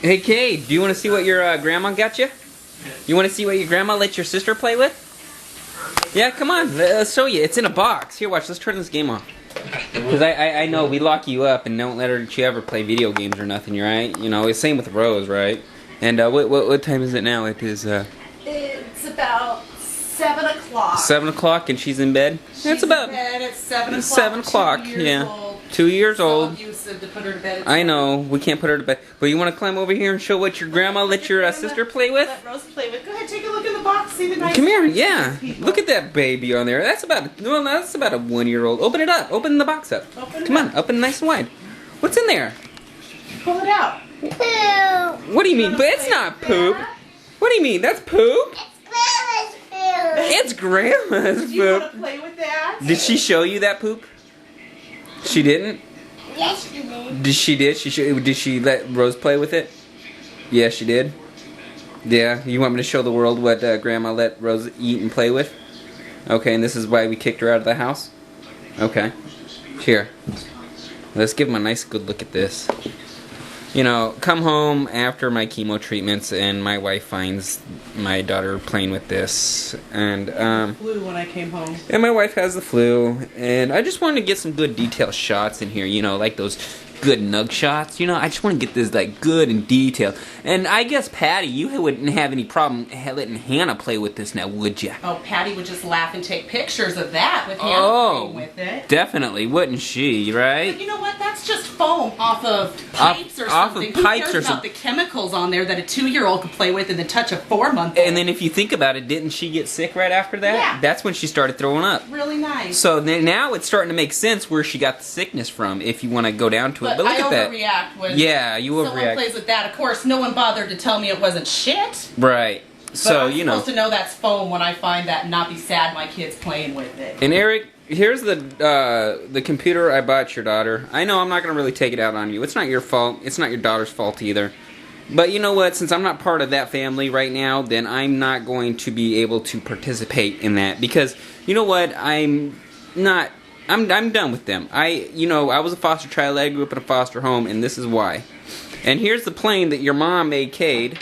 Hey, Kate, do you want to see what your grandma got you? You want to see what your grandma let your sister play with? Yeah, come on, let's show you. It's in a box. Here, watch, let's turn this game off. Because I know we lock you up and don't let her ever play video games or nothing, right? You know, it's same with Rose, right? And what time is it now? It is, It's about 7 o'clock. 7 o'clock and she's in bed? She's in bed at 7 o'clock. 7 o'clock, 2 years yeah. old. 2 years old. So abusive to put her to bed at I know, we can't put her to bed. But you want to climb over here and show what your grandma let your sister play with? Let Rose play with. Go ahead, take a look in the box. See the nice. Come here, yeah. Look at that baby on there. That's about a 1-year-old. Open it up. Open the box up. Come on, open nice and wide. What's in there? Pull it out. Poop. What do you mean? But it's not poop. What do you mean? That's poop? It's grandma's poop. Do you want to play with that? Did she show you that poop? She didn't? Yes, she did. Did she let Rose play with it? Yeah, she did. Yeah, you want me to show the world what Grandma let Rose eat and play with? Okay, and this is why we kicked her out of the house? Okay. Here. Let's give them a nice good look at this. You know, come home after my chemo treatments and my wife finds my daughter playing with this. And, Flu when I came home. And my wife has the flu. And I just wanted to get some good detailed shots in here, you know, like those good nug shots. You know, I just want to get this, like, good and detailed. And I guess, Patty, you wouldn't have any problem letting Hannah play with this now, would you? Oh, Patty would just laugh and take pictures of that with Hannah playing with it. Definitely, wouldn't she, right? But you know what? That's just foam off of pipes or something. Off of pipes Who cares about the chemicals on there that a 2-year-old could play with and then touch a 4-month-old? And then if you think about it, didn't she get sick right after that? Yeah. That's when she started throwing up. Really nice. So now it's starting to make sense where she got the sickness from, if you want to go down to it. But But look at that. Overreact when you someone overreact. plays with that. Of course, no one bothered to tell me it wasn't shit. Right. But So, I'm you know. supposed to know that's foam when I find that and not be sad my kid's playing with it. And Eric, here's the computer I bought your daughter. I know I'm not going to really take it out on you. It's not your fault. It's not your daughter's fault either. But you know what? Since I'm not part of that family right now, then I'm not going to be able to participate in that. Because, you know what? I'm done with them. I was a foster child. I grew up in a foster home, and this is why. And here's the plane that your mom made Cade,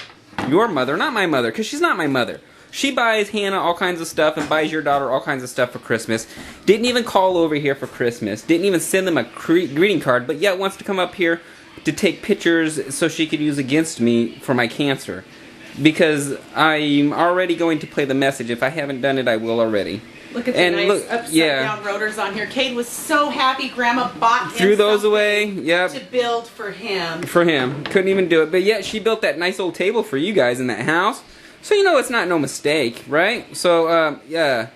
your mother, not my mother, because she's not my mother. She buys Hannah all kinds of stuff and buys your daughter all kinds of stuff for Christmas. Didn't even call over here for Christmas. Didn't even send them a greeting card, but yet wants to come up here to take pictures so she could use against me for my cancer. Because I'm already going to play the message. If I haven't done it, I will already. Look at the nice upside-down rotors on here. Cade was so happy Grandma bought him threw those away, yep. to build for him. For him. Couldn't even do it. But yet she built that nice old table for you guys in that house. So you know it's not no mistake, right? So, yeah.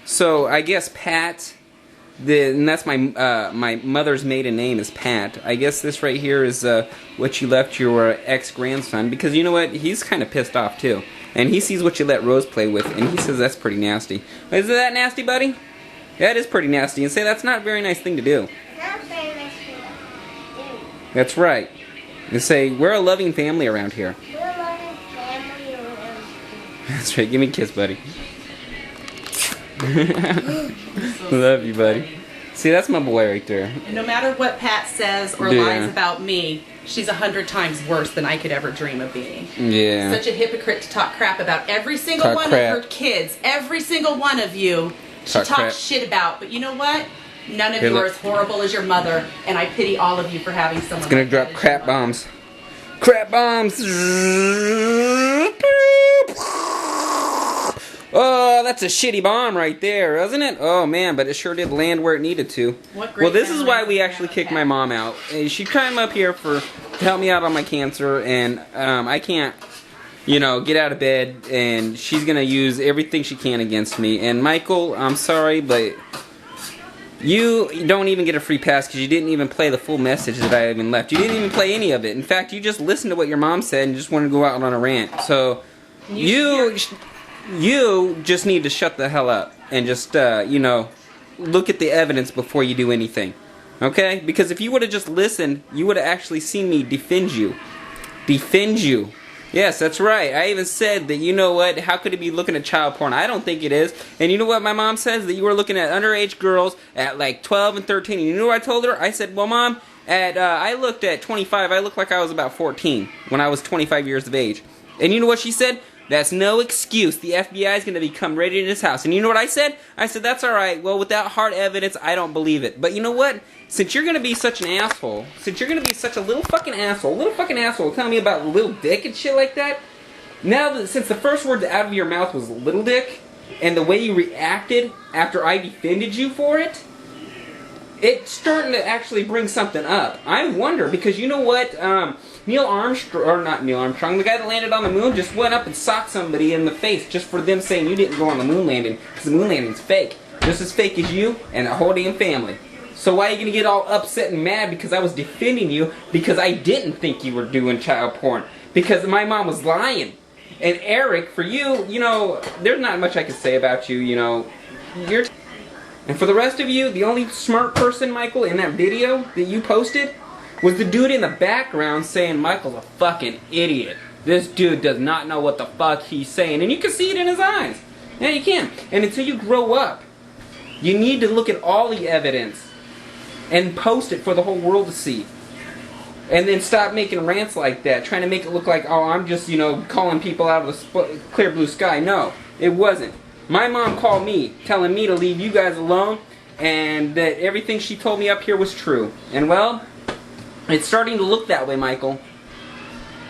So I guess Pat, and that's my my mother's maiden name is Pat. I guess this right here is what you left your ex-grandson. Because you know what? He's kind of pissed off too. And he sees what you let Rose play with, and he says that's pretty nasty. Is that nasty, buddy? That is pretty nasty. And say that's not a very nice thing to do. Not very nice thing to do. That's right. And say, we're a loving family around here. We're a loving family around here. That's right. Give me a kiss, buddy. Love you, buddy. See, that's my boy right there. And no matter what Pat says or lies about me, she's 100 times worse than I could ever dream of being. Yeah. Such a hypocrite to talk crap about every single one of her kids. Every single one of you she talks shit about. But you know what? None of you are as horrible as your mother, and I pity all of you for having someone It's gonna like drop that as crap your mother. bombs. Crap bombs! Oh, that's a shitty bomb right there, isn't it? Oh man, but it sure did land where it needed to. Well, this is why we actually kicked my mom out. She came up here to help me out on my cancer, and I can't, get out of bed, and she's gonna use everything she can against me. And Michael, I'm sorry, but you don't even get a free pass because you didn't even play the full message that I even left. You didn't even play any of it. In fact, you just listened to what your mom said and just wanted to go out on a rant. So you just need to shut the hell up and just, look at the evidence before you do anything. Okay? Because if you would have just listened, you would have actually seen me defend you. Defend you. Yes, that's right. I even said that, you know what, how could it be looking at child porn? I don't think it is. And you know what my mom says? That you were looking at underage girls at like 12 and 13. And you know what I told her? I said, well, Mom, I looked at 25. I looked like I was about 14 when I was 25 years of age. And you know what she said? That's no excuse. The FBI is going to be come right in his house. And you know what I said? I said, that's all right. Well, without hard evidence, I don't believe it. But you know what? Since you're going to be such an asshole, since you're going to be such a little fucking asshole telling me about little dick and shit like that, now that since the first word out of your mouth was little dick, and the way you reacted after I defended you for it, it's starting to actually bring something up. I wonder, because you know what? Neil Armstrong, or not Neil Armstrong, the guy that landed on the moon just went up and socked somebody in the face just for them saying you didn't go on the moon landing, because the moon landing's fake. Just as fake as you and the whole damn family. So why are you going to get all upset and mad because I was defending you because I didn't think you were doing child porn? Because my mom was lying. And Eric, for you, you know, there's not much I can say about you, you know. And for the rest of you, the only smart person, Michael, in that video that you posted was the dude in the background saying Michael's a fucking idiot. This dude does not know what the fuck he's saying. And you can see it in his eyes. Yeah, you can. And until you grow up, you need to look at all the evidence and post it for the whole world to see. And then stop making rants like that, trying to make it look like, oh, I'm just, you know, calling people out of the clear blue sky. No, it wasn't. My mom called me, telling me to leave you guys alone, and that everything she told me up here was true. And well, it's starting to look that way, Michael.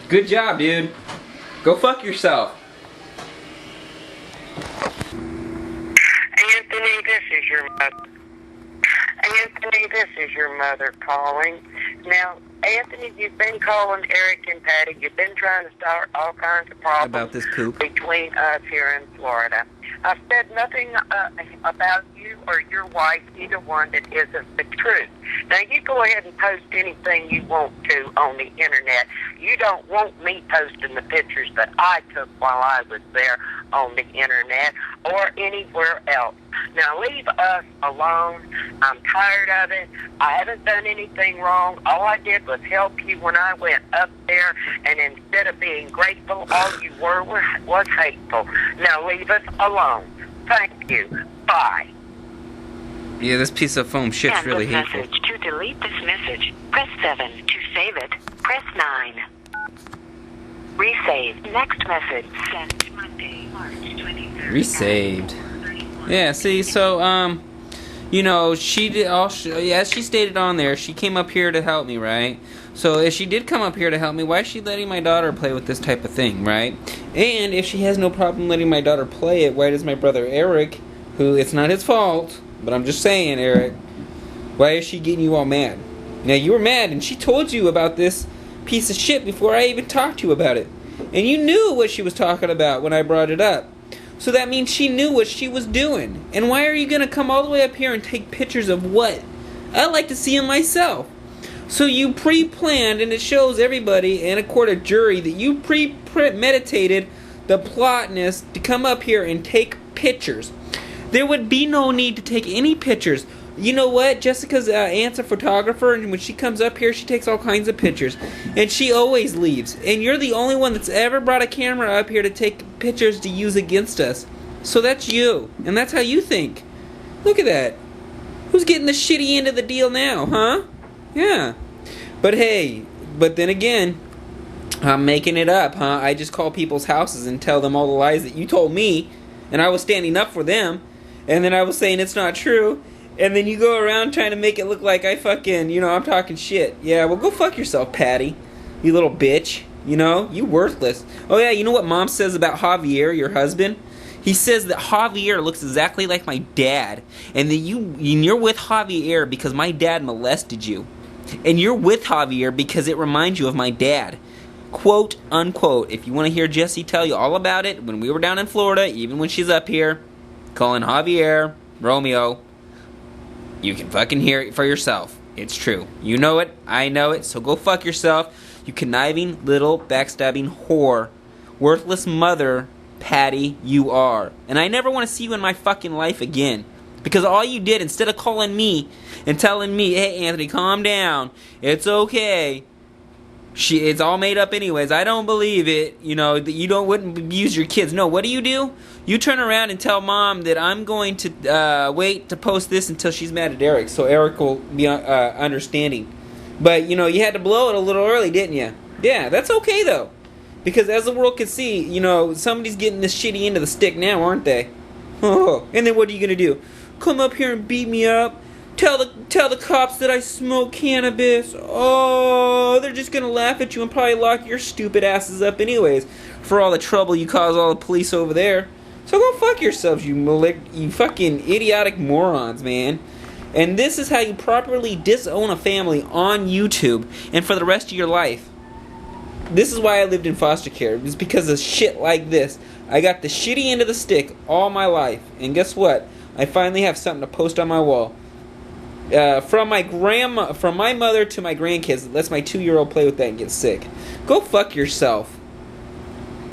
Good job, dude. Go fuck yourself. Anthony, this is your mother. Anthony, this is your mother calling. Now, Anthony, you've been calling Eric and Patty. You've been trying to start all kinds of problems about this poop between us here in Florida. I've said nothing about you or your wife, either one, that isn't the truth. Now, you go ahead and post anything you want to on the internet. You don't want me posting the pictures that I took while I was there on the internet or anywhere else. Now, leave us alone. I'm tired of it. I haven't done anything wrong. All I did was help you when I went up there, and instead of being grateful, all you were was hateful. Now, leave us alone. Thank you. Bye. Yeah, this piece of foam shit's really hateful. Message. To delete this message, press 7. To save it, press 9. Resave. Next message. Sent Monday, March 23rd. Resaved. Yeah, see, so, you know, she did as she stated on there, she came up here to help me, right? So if she did come up here to help me, why is she letting my daughter play with this type of thing, right? And if she has no problem letting my daughter play it, why does my brother Eric, who, it's not his fault, but I'm just saying, Eric, why is she getting you all mad? Now, you were mad, and she told you about this piece of shit before I even talked to you about it. And you knew what she was talking about when I brought it up. So that means she knew what she was doing. And why are you going to come all the way up here and take pictures of what? I'd like to see them myself. So you pre-planned, and it shows everybody and a court of jury that you premeditated the plotness to come up here and take pictures. There would be no need to take any pictures. You know what? Jessica's aunt's a photographer, and when she comes up here, she takes all kinds of pictures. And she always leaves. And you're the only one that's ever brought a camera up here to take pictures to use against us. So that's you. And that's how you think. Look at that. Who's getting the shitty end of the deal now, huh? Yeah. But hey, but then again, I'm making it up, huh? I just call people's houses and tell them all the lies that you told me, and I was standing up for them, and then I was saying it's not true, and then you go around trying to make it look like I fucking, you know, I'm talking shit. Yeah, well, go fuck yourself, Patty. You little bitch. You know, you worthless. Oh yeah, you know what Mom says about Javier, your husband? He says that Javier looks exactly like my dad, and that you're with Javier because my dad molested you. And you're with Javier because it reminds you of my dad. Quote, unquote. If you want to hear Jessie tell you all about it, when we were down in Florida, even when she's up here, calling Javier, Romeo, you can fucking hear it for yourself. It's true. You know it, I know it, so go fuck yourself, you conniving little backstabbing whore. Worthless mother, Patty, you are. And I never want to see you in my fucking life again. Because all you did, instead of calling me and telling me, hey, Anthony, calm down, it's okay, it's all made up anyways, I don't believe it, you know, that you wouldn't abuse your kids. No, what do? You turn around and tell Mom that I'm going to wait to post this until she's mad at Eric, so Eric will be understanding. But, you know, you had to blow it a little early, didn't you? Yeah, that's okay, though. Because as the world can see, you know, somebody's getting this shitty end of the stick now, aren't they? Oh, and then what are you going to do? Come up here and beat me up? Tell the cops that I smoke cannabis? Oh, they're just going to laugh at you and probably lock your stupid asses up anyways for all the trouble you cause all the police over there. So go fuck yourselves, you fucking idiotic morons, man. And this is how you properly disown a family on YouTube and for the rest of your life. This is why I lived in foster care. It's because of shit like this. I got the shitty end of the stick all my life. And guess what? I finally have something to post on my wall. From my mother to my grandkids, lets my 2-year-old play with that and get sick. Go fuck yourself.